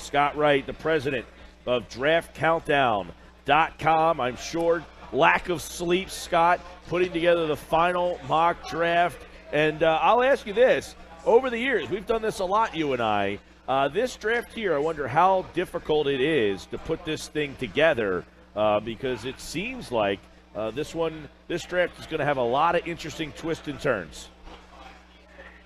Scott Wright, the president of DraftCountdown.com. I'm sure lack of sleep, Scott, putting together the final mock draft. And I'll ask you this. Over the years, we've done this a lot, you and I. This draft here, I wonder how difficult it is to put this thing together because it seems like this draft is going to have a lot of interesting twists and turns.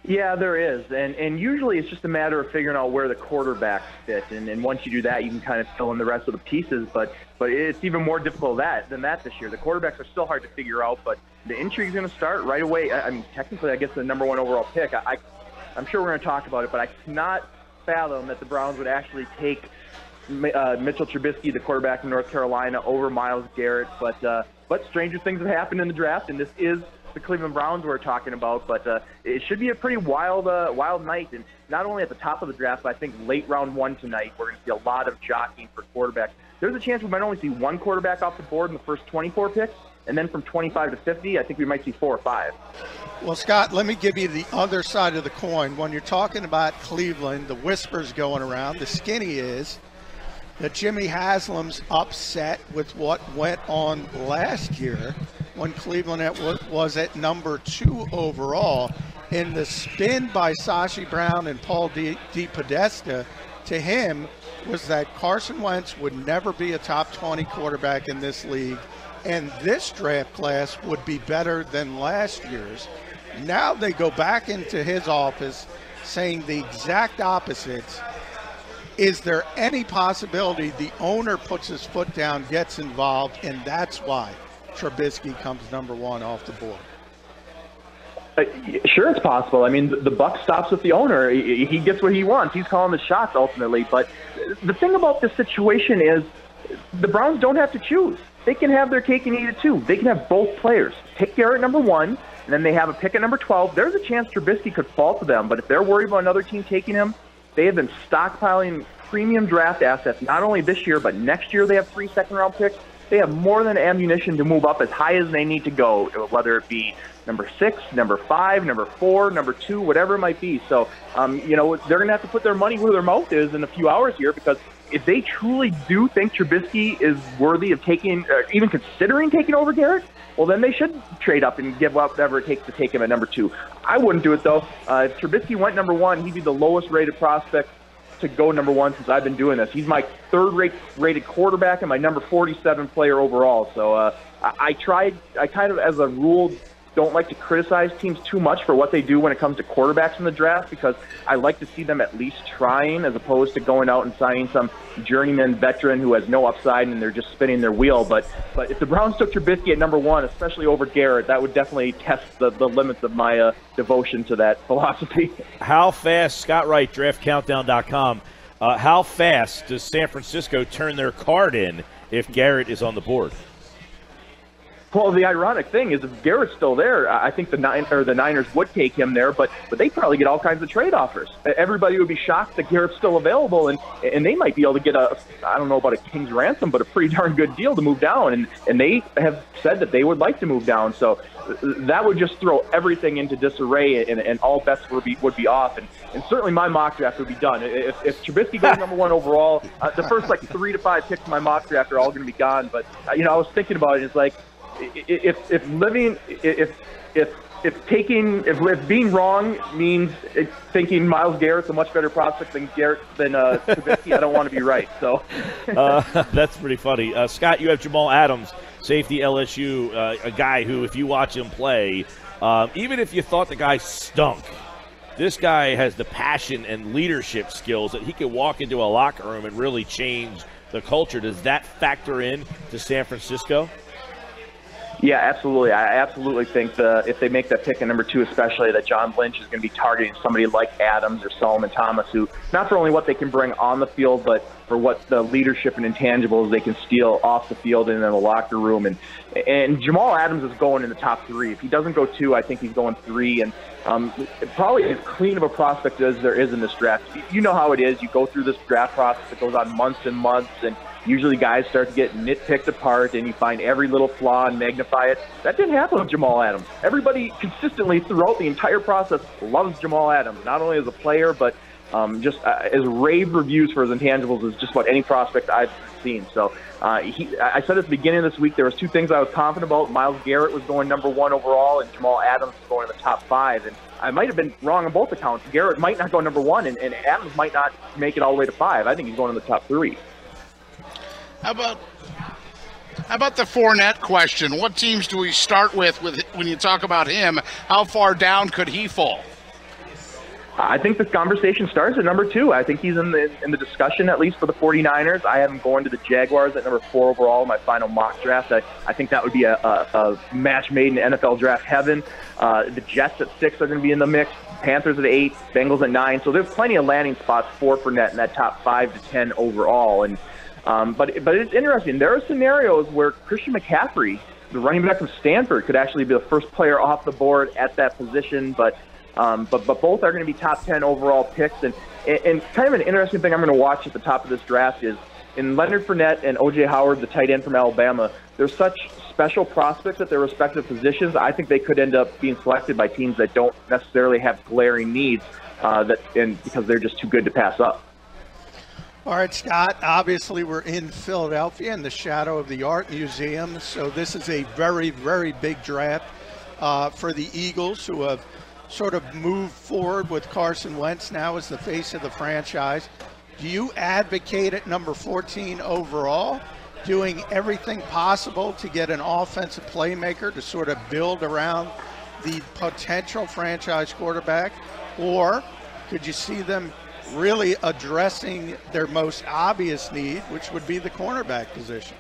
Yeah, there is, and usually it's just a matter of figuring out where the quarterbacks fit, and once you do that, you can kind of fill in the rest of the pieces, but it's even more difficult than that this year. The quarterbacks are still hard to figure out, but the intrigue is going to start right away. I mean, technically, I guess the number one overall pick, I'm sure we're going to talk about it, but I cannot fathom that the Browns would actually take Mitchell Trubisky, the quarterback from North Carolina, over Myles Garrett, but stranger things have happened in the draft, and this is the Cleveland Browns we're talking about, but it should be a pretty wild night, and not only at the top of the draft, but I think late round one tonight, we're going to see a lot of jockeying for quarterbacks. There's a chance we might only see one quarterback off the board in the first 24 picks, and then from 25 to 50, I think we might see 4 or 5. Well, Scott, let me give you the other side of the coin. When you're talking about Cleveland, the whispers going around, the skinny is that Jimmy Haslam's upset with what went on last year when Cleveland was at number 2 overall. And the spin by Sashi Brown and Paul DePodesta to him was that Carson Wentz would never be a top 20 quarterback in this league, and this draft class would be better than last year's. Now they go back into his office saying the exact opposites. Is there any possibility the owner puts his foot down, gets involved, and that's why Trubisky comes number 1 off the board? Sure, it's possible. I mean, the buck stops with the owner. He gets what he wants. He's calling the shots ultimately. But the thing about this situation is the Browns don't have to choose. They can have their cake and eat it too. They can have both players. Pick Garrett number 1, and then they have a pick at number 12. There's a chance Trubisky could fall to them. But if they're worried about another team taking him, they have been stockpiling premium draft assets, not only this year, but next year they have 3 second-round picks. They have more than ammunition to move up as high as they need to go, whether it be number 6, number 5, number 4, number 2, whatever it might be. So, they're going to have to put their money where their mouth is in a few hours here, because if they truly do think Trubisky is worthy of taking, even considering taking over Garrett, well, then they should trade up and give whatever it takes to take him at number 2. I wouldn't do it, though. If Trubisky went number 1, he'd be the lowest-rated prospect to go number 1 since I've been doing this. He's my third-rated quarterback and my number 47 player overall. So I kind of, as a rule, don't like to criticize teams too much for what they do when it comes to quarterbacks in the draft, because I like to see them at least trying, as opposed to going out and signing some journeyman veteran who has no upside and they're just spinning their wheel. But if the Browns took Trubisky at number 1, especially over Garrett, that would definitely test the limits of my devotion to that philosophy. How fast, Scott Wright, DraftCountdown.com, how fast does San Francisco turn their card in if Garrett is on the board? Well, the ironic thing is, if Garrett's still there, I think the Niners would take him there, but they probably get all kinds of trade offers. Everybody would be shocked that Garrett's still available, and they might be able to get I don't know about a king's ransom, but a pretty darn good deal to move down, and they have said that they would like to move down. So that would just throw everything into disarray, and all bets would be off, and certainly my mock draft would be done. If Trubisky goes number 1 overall, the first 3 to 5 picks in my mock draft are all going to be gone. But I was thinking about it. It's like, if being wrong means thinking Myles Garrett's a much better prospect than Trubisky, I don't want to be right. So that's pretty funny. Scott, you have Jamal Adams, safety LSU, a guy who, if you watch him play, even if you thought the guy stunk, this guy has the passion and leadership skills that he could walk into a locker room and really change the culture. Does that factor in to San Francisco? Yeah, absolutely. I absolutely think if they make that pick at number 2, especially, that John Lynch is going to be targeting somebody like Adams or Solomon Thomas, who, not for only what they can bring on the field, but for what the leadership and intangibles they can steal off the field and in the locker room. And Jamal Adams is going in the top 3. If he doesn't go 2, I think he's going 3. And probably as clean of a prospect as there is in this draft. You know how it is. You go through this draft process that goes on months and months, and usually guys start to get nitpicked apart, and you find every little flaw and magnify it. That didn't happen with Jamal Adams. Everybody consistently throughout the entire process loves Jamal Adams, not only as a player, but just as rave reviews for his intangibles as just about any prospect I've seen. So I said at the beginning of this week there was two things I was confident about. Myles Garrett was going number 1 overall, and Jamal Adams was going in the top 5. And I might have been wrong on both accounts. Garrett might not go number 1, and Adams might not make it all the way to 5. I think he's going in the top 3. How about the Fournette question? What teams do we start with when you talk about him? How far down could he fall? I think the conversation starts at number 2. I think he's in the discussion, at least for the 49ers. I have him going to the Jaguars at number 4 overall in my final mock draft. I think that would be a match made in NFL draft heaven. The Jets at 6 are going to be in the mix. Panthers at 8, Bengals at 9. So there's plenty of landing spots for Fournette in that top 5 to 10 overall. And but it's interesting. There are scenarios where Christian McCaffrey, the running back from Stanford, could actually be the first player off the board at that position. But both are going to be top 10 overall picks. And kind of an interesting thing I'm going to watch at the top of this draft is in Leonard Fournette and O.J. Howard, the tight end from Alabama, they're such special prospects at their respective positions. I think they could end up being selected by teams that don't necessarily have glaring needs because they're just too good to pass up. All right, Scott, obviously we're in Philadelphia in the shadow of the Art Museum, so this is a very, very big draft for the Eagles, who have sort of moved forward with Carson Wentz now as the face of the franchise. Do you advocate at number 14 overall doing everything possible to get an offensive playmaker to sort of build around the potential franchise quarterback, or could you see them really addressing their most obvious need, which would be the cornerback position?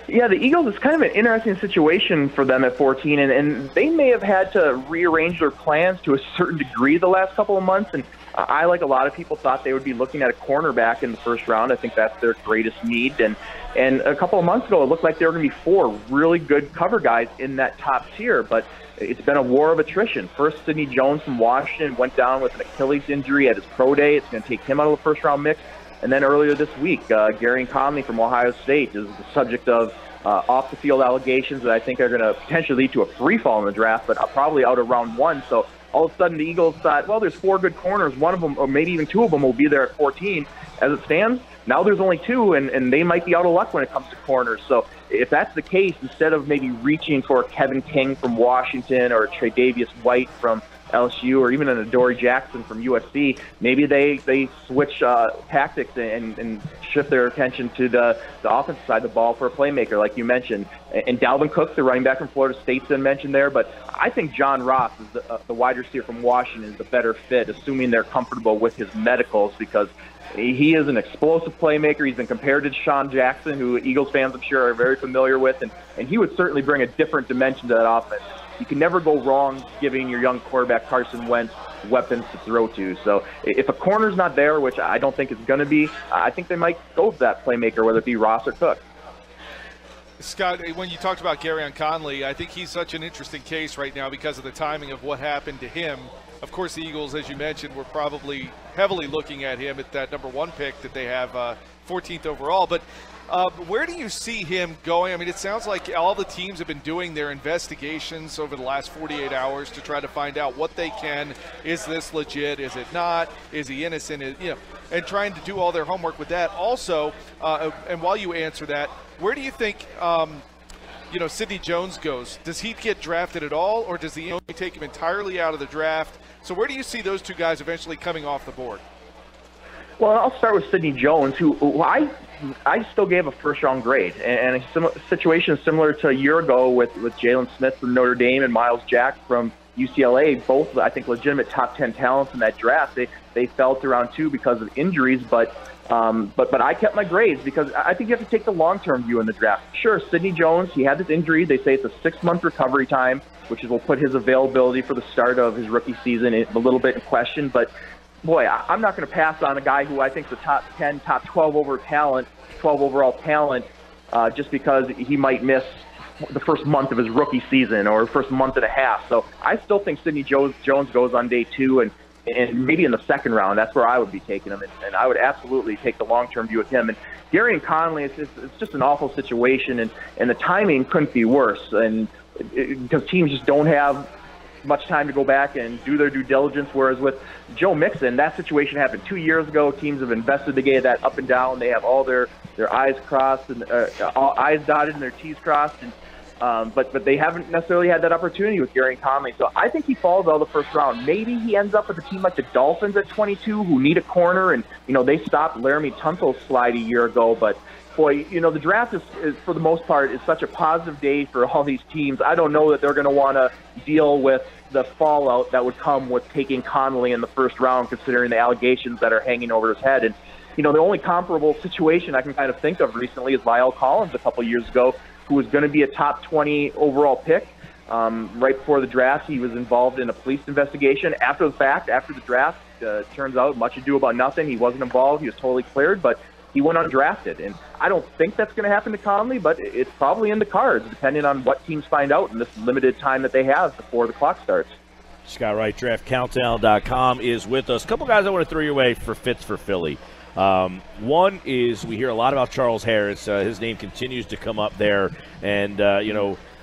Yeah, the Eagles is kind of an interesting situation for them at 14, and they may have had to rearrange their plans to a certain degree the last couple of months. And I, like a lot of people, thought they would be looking at a cornerback in the first round. I think that's their greatest need. And a couple of months ago, it looked like there were going to be 4 really good cover guys in that top tier, but it's been a war of attrition. First, Sidney Jones from Washington went down with an Achilles injury at his pro day. It's going to take him out of the first-round mix. And then earlier this week, Gary Conley from Ohio State is the subject of off-the-field allegations that I think are going to potentially lead to a free fall in the draft, but probably out of round 1. So all of a sudden the Eagles thought, well, there's 4 good corners. One of them, or maybe even 2 of them, will be there at 14. As it stands, now there's only 2, and they might be out of luck when it comes to corners. So if that's the case, instead of maybe reaching for Kevin King from Washington or Tre'Davious White from LSU or even an Adoree Jackson from USC, maybe they switch tactics and shift their attention to the offensive side of the ball for a playmaker, like you mentioned. And Dalvin Cook, the running back from Florida State's been mentioned there, but I think John Ross, is the wide receiver from Washington, is the better fit, assuming they're comfortable with his medicals, because he is an explosive playmaker. He's been compared to Deshaun Jackson, who Eagles fans, I'm sure, are very familiar with, and he would certainly bring a different dimension to that offense. You can never go wrong giving your young quarterback Carson Wentz weapons to throw to. So if a corner's not there, which I don't think it's going to be, I think they might go with that playmaker, whether it be Ross or Cook. Scott, when you talked about Garyon Conley, I think he's such an interesting case right now because of the timing of what happened to him. Of course, the Eagles, as you mentioned, were probably heavily looking at him at that number 1 pick that they have 14th overall. But where do you see him going? I mean, it sounds like all the teams have been doing their investigations over the last 48 hours to try to find out what they can. Is this legit? Is it not? Is he innocent? And trying to do all their homework with that. Also, and while you answer that, where do you think Sidney Jones goes? Does he get drafted at all, or does the Eagles take him entirely out of the draft? So where do you see those 2 guys eventually coming off the board? Well, I'll start with Sidney Jones, who I still gave a first-round grade, and a situation similar to a year ago with Jalen Smith from Notre Dame and Miles Jack from UCLA, both, I think, legitimate top 10 talents in that draft. They fell to round 2 because of injuries, but I kept my grades because I think you have to take the long-term view in the draft. Sure, Sidney Jones, he had this injury. They say it's a 6-month recovery time, which will put his availability for the start of his rookie season a little bit in question, but boy, I'm not going to pass on a guy who I think is a top 10, top 12 overall talent, just because he might miss the first month of his rookie season or first month and a half. So I still think Sidney Jones goes on day 2 and maybe in the second round. That's where I would be taking him, and I would absolutely take the long-term view with him. And Gary Conley, it's just an awful situation, and the timing couldn't be worse, and because teams just don't have much time to go back and do their due diligence. Whereas with Joe Mixon, that situation happened 2 years ago. Teams have investigated that up and down. They have all their I's crossed and all I's dotted and their T's crossed. And but they haven't necessarily had that opportunity with Gary Conley. So I think he falls out of the first round. Maybe he ends up with a team like the Dolphins at 22 who need a corner. And, they stopped Laramie Tunsil's slide a year ago. But, boy, the draft is for the most part, is such a positive day for all these teams. I don't know that they're going to want to deal with the fallout that would come with taking Conley in the first round, considering the allegations that are hanging over his head. And, the only comparable situation I can kind of think of recently is Lyle Collins a couple years ago, who was going to be a top 20 overall pick. Right before the draft, he was involved in a police investigation. After the draft, turns out much ado about nothing. He wasn't involved. He was totally cleared, but he went undrafted. And I don't think that's going to happen to Conley, but it's probably in the cards, depending on what teams find out in this limited time that they have before the clock starts. Scott Wright, DraftCountdown.com is with us. A couple guys I want to throw your way for fits for Philly. One is we hear a lot about Charles Harris. His name continues to come up there. And,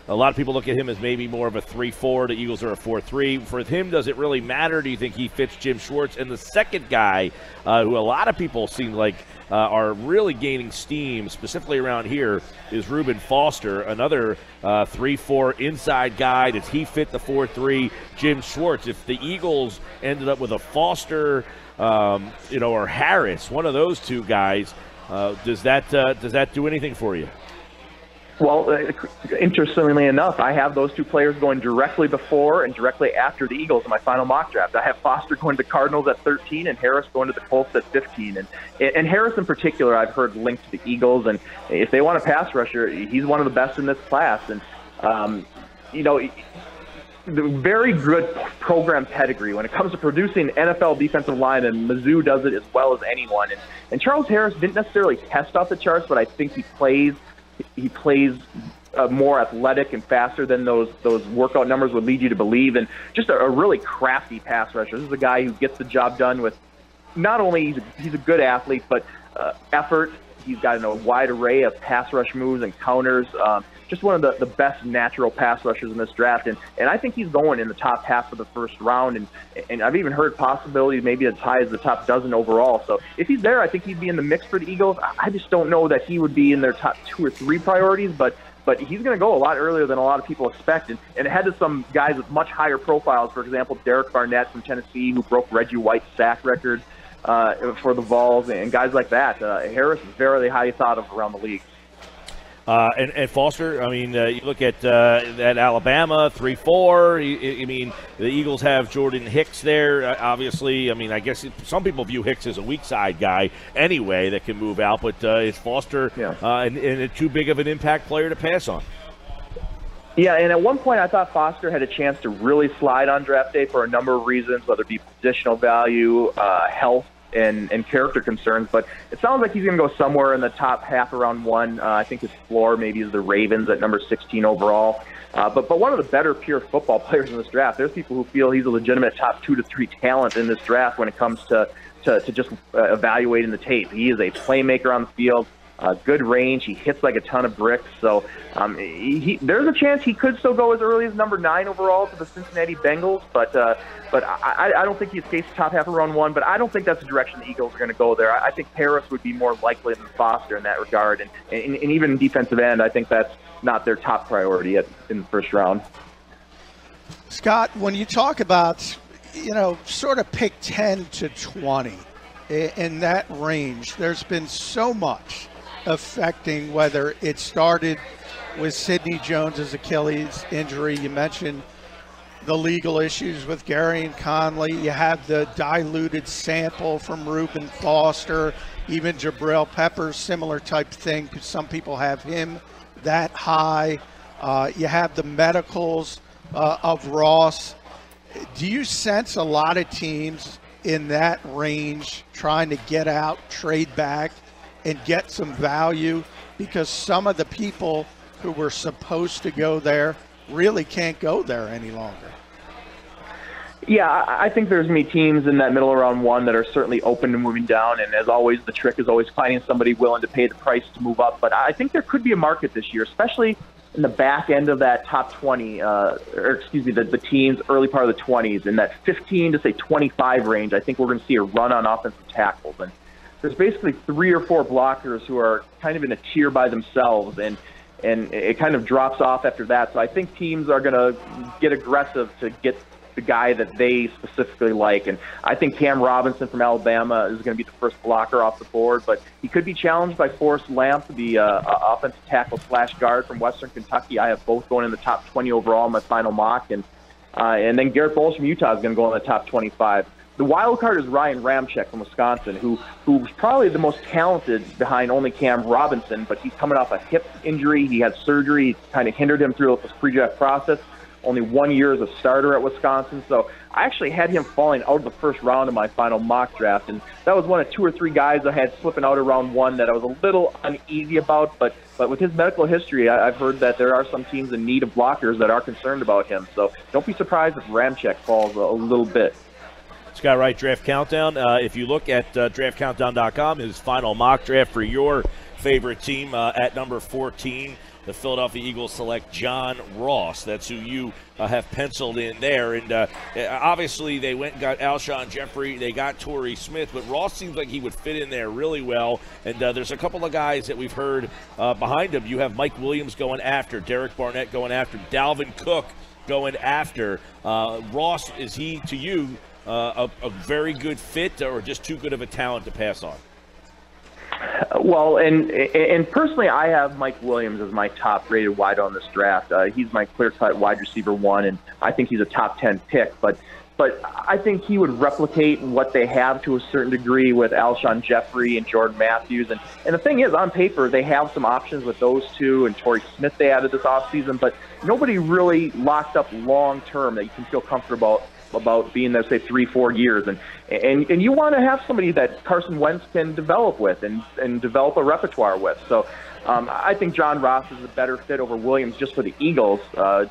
a lot of people look at him as maybe more of a 3-4. The Eagles are a 4-3. For him, does it really matter? Do you think he fits Jim Schwartz? And the second guy, who a lot of people seem like are really gaining steam, specifically around here, is Reuben Foster, another 3-4 inside guy. Does he fit the 4-3 Jim Schwartz? If the Eagles ended up with a Foster, or Harris, one of those two guys, does that do anything for you? Well, interestingly enough, I have those two players going directly before and directly after the Eagles in my final mock draft. I have Foster going to the Cardinals at 13 and Harris going to the Colts at 15. And Harris in particular, I've heard linked to the Eagles. And if they want a pass rusher, he's one of the best in this class. And, the very good program pedigree when it comes to producing NFL defensive line, and Mizzou does it as well as anyone. And Charles Harris didn't necessarily test off the charts, but I think he plays more athletic and faster than those workout numbers would lead you to believe, and just a really crafty pass rusher. This is a guy who gets the job done with not only he's a good athlete, but effort. He's got a wide array of pass rush moves and counters. Just one of the best natural pass rushers in this draft, and I think he's going in the top half of the first round, and I've even heard possibilities maybe as high as the top dozen overall. So if he's there, I think he'd be in the mix for the Eagles. I just don't know that he would be in their top 2 or 3 priorities, but he's going to go a lot earlier than a lot of people expect, and ahead of some guys with much higher profiles. For example, Derek Barnett from Tennessee, who broke Reggie White's sack record for the Vols, and guys like that. Harris is very highly thought of around the league. And Foster, I mean, you look at Alabama, 3-4. I mean, the Eagles have Jordan Hicks there, obviously. I mean, I guess some people view Hicks as a weak side guy anyway that can move out, but is Foster and too big of an impact player to pass on? Yeah, and at one point I thought Foster had a chance to really slide on draft day for a number of reasons, whether it be positional value, health, and character concerns, but it sounds like he's going to go somewhere in the top half around 1. I think his floor maybe is the Ravens at number 16 overall. But one of the better pure football players in this draft. There's people who feel he's a legitimate top 2 to 3 talent in this draft when it comes to just evaluating the tape. He is a playmaker on the field. Good range. He hits like a ton of bricks. So there's a chance he could still go as early as number 9 overall to the Cincinnati Bengals. But I don't think he escapes the top half of round 1. But I don't think that's the direction the Eagles are going to go there. I think Harris would be more likely than Foster in that regard. And even in defensive end, I think that's not their top priority in the first round. Scott, when you talk about, sort of pick 10 to 20 in that range, there's been so much affecting whether it started with Sidney Jones's Achilles injury. You mentioned the legal issues with Gary and Conley. You have the diluted sample from Reuben Foster, even Jabril Peppers, similar type thing. Some people have him that high. You have the medicals of Ross. Do you sense a lot of teams in that range trying to get out, trade back, and get some value because some of the people who were supposed to go there really can't go there any longer? Yeah, I think there's going to be teams in that middle of round 1 that are certainly open to moving down, and as always, the trick is always finding somebody willing to pay the price to move up. But I think there could be a market this year, especially in the back end of that top 20, the teens, early part of the 20s, in that 15 to say 25 range, I think we're going to see a run on offensive tackles. And there's basically 3 or 4 blockers who are kind of in a tier by themselves, and it kind of drops off after that. So I think teams are going to get aggressive to get the guy that they specifically like. And I think Cam Robinson from Alabama is going to be the first blocker off the board, but he could be challenged by Forrest Lamp, the offensive tackle / guard from Western Kentucky. I have both going in the top 20 overall in my final mock. And then Garrett Bowles from Utah is going to go in the top 25. The wild card is Ryan Ramczyk from Wisconsin, who's probably the most talented behind only Cam Robinson, but he's coming off a hip injury. He had surgery. It kind of hindered him through this pre-draft process. Only 1 year as a starter at Wisconsin. So I actually had him falling out of the first round of my final mock draft, and that was one of 2 or 3 guys I had slipping out of round 1 that I was a little uneasy about. But with his medical history, I've heard that there are some teams in need of blockers that are concerned about him. So don't be surprised if Ramczyk falls a little bit. Scott Wright, Draft Countdown. If you look at draftcountdown.com, his final mock draft for your favorite team at number 14, the Philadelphia Eagles select John Ross. That's who you have penciled in there. And obviously they went and got Alshon Jeffrey. They got Torrey Smith. But Ross seems like he would fit in there really well. And there's a couple of guys that we've heard behind him. You have Mike Williams going after, Derek Barnett going after, Dalvin Cook going after. Ross, is he, to you, a very good fit or just too good of a talent to pass on? Well, and personally, I have Mike Williams as my top-rated wide on this draft. He's my clear-cut wide receiver 1, and I think he's a top 10 pick. But I think he would replicate what they have to a certain degree with Alshon Jeffrey and Jordan Matthews. And the thing is, on paper, they have some options with those two, and Torrey Smith they added this offseason, but nobody really locked up long-term that you can feel comfortable about being there, say, 3-4 years. And you want to have somebody that Carson Wentz can develop with and develop a repertoire with. So I think John Ross is a better fit over Williams just for the Eagles,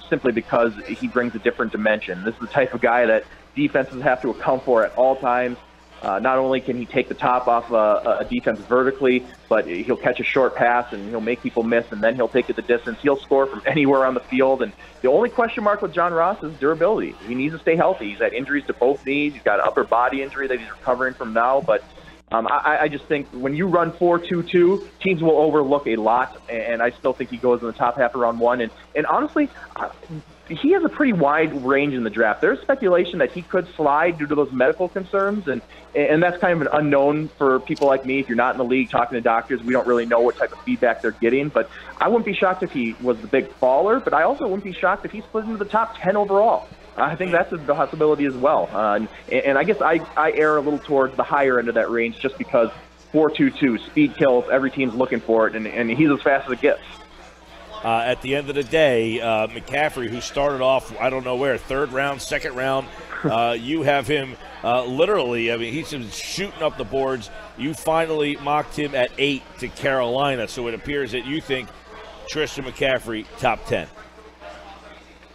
simply because he brings a different dimension. This is the type of guy that defenses have to account for at all times. Not only can he take the top off a defense vertically, but he'll catch a short pass and he'll make people miss, and then he'll take it the distance. He'll score from anywhere on the field. And the only question mark with John Ross is durability. He needs to stay healthy. He's had injuries to both knees. He's got an upper body injury that he's recovering from now. But I just think when you run 4-2-2, teams will overlook a lot, and I still think he goes in the top half of round 1. And honestly, he has a pretty wide range in the draft. There's speculation that he could slide due to those medical concerns, and that's kind of an unknown for people like me. If you're not in the league talking to doctors, we don't really know what type of feedback they're getting. But I wouldn't be shocked if he was the big faller, but I also wouldn't be shocked if he split into the top 10 overall. I think that's a possibility as well. And I guess I err a little towards the higher end of that range just because 4-2-2, speed kills, every team's looking for it, and he's as fast as it gets. At the end of the day, McCaffrey, who started off, I don't know where, 3rd round, 2nd round, you have him literally, I mean, he's just shooting up the boards. You finally mocked him at 8 to Carolina, so it appears that you think Tristan McCaffrey, top 10.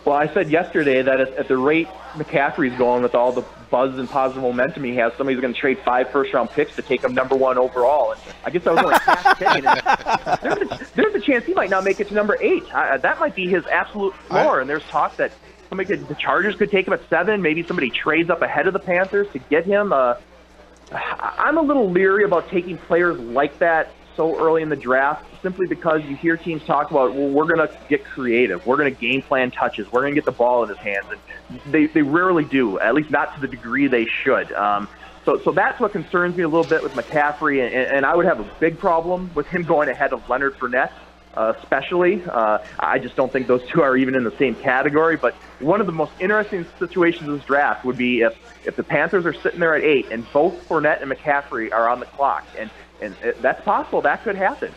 Well, I said yesterday that at the rate McCaffrey's going with all the buzz and positive momentum he has, somebody's going to trade 5 first-round picks to take him number 1 overall. And I guess I was only half kidding. There's a chance he might not make it to number 8. That might be his absolute floor. And there's talk that the Chargers could take him at 7. Maybe somebody trades up ahead of the Panthers to get him. I'm a little leery about taking players like that so early in the draft, simply because you hear teams talk about, well, we're going to get creative. We're going to game plan touches. We're going to get the ball in his hands. And they rarely do, at least not to the degree they should. So that's what concerns me a little bit with McCaffrey, and I would have a big problem with him going ahead of Leonard Fournette, especially. I just don't think those two are even in the same category. But one of the most interesting situations in this draft would be if the Panthers are sitting there at 8 and both Fournette and McCaffrey are on the clock. And that's possible. That could happen.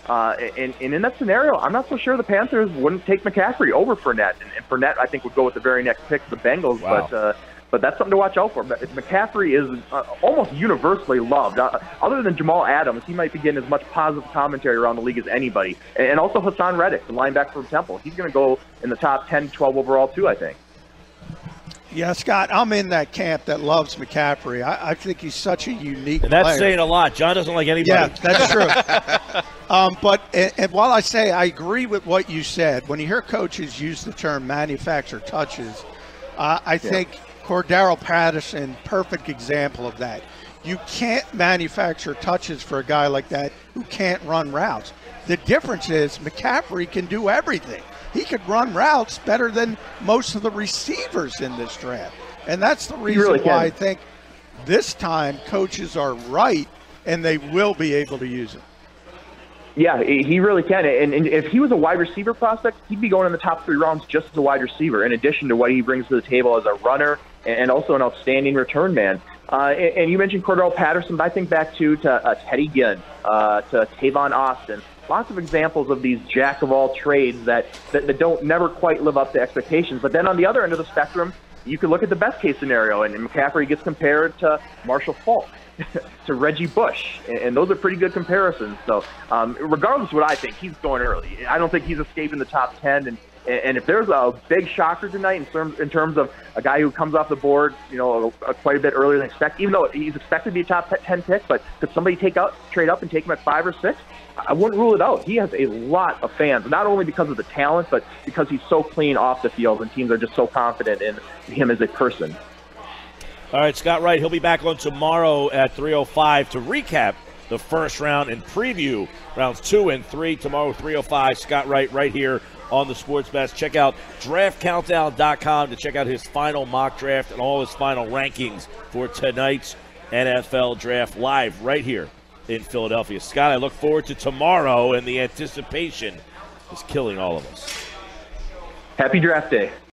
And in that scenario, I'm not so sure the Panthers wouldn't take McCaffrey over Fournette. And Fournette, I think, would go with the very next pick, the Bengals. Wow. But that's something to watch out for. McCaffrey is almost universally loved. Other than Jamal Adams, he might be getting as much positive commentary around the league as anybody. And also Hassan Reddick, the linebacker from Temple. He's going to go in the top 10, 12 overall, too, I think. Yeah, Scott, I'm in that camp that loves McCaffrey. I think he's such a unique player. And that's player. saying a lot. John doesn't like anybody. Yeah, that's true. And while I say I agree with what you said, when you hear coaches use the term manufacture touches, I think Cordero Patterson, perfect example of that. You can't manufacture touches for a guy like that who can't run routes. The difference is McCaffrey can do everything. He could run routes better than most of the receivers in this draft. And that's the reason why I think this time coaches are right and they will be able to use him. Yeah, he really can. And if he was a wide receiver prospect, he'd be going in the top 3 rounds just as a wide receiver, in addition to what he brings to the table as a runner and also an outstanding return man. And you mentioned Cordero Patterson, but I think back to Teddy Ginn, to Tavon Austin. Lots of examples of these jack-of-all-trades that don't never quite live up to expectations. But then on the other end of the spectrum, you could look at the best-case scenario, and McCaffrey gets compared to Marshall Faulk, to Reggie Bush, and those are pretty good comparisons. So regardless of what I think, he's going early. I don't think he's escaping the top 10, and if there's a big shocker tonight in terms of a guy who comes off the board, quite a bit earlier than expected, even though he's expected to be a top 10 pick, but could somebody trade up and take him at 5 or 6? I wouldn't rule it out. He has a lot of fans, not only because of the talent, but because he's so clean off the field, and teams are just so confident in him as a person. All right, Scott Wright, he'll be back on tomorrow at 3:05 to recap the first round and preview rounds 2 and 3 tomorrow, 3:05. Scott Wright right here on the Sports Best. Check out draftcountdown.com to check out his final mock draft and all his final rankings for tonight's NFL Draft live right here in Philadelphia. Scott, I look forward to tomorrow, and the anticipation is killing all of us. Happy draft day.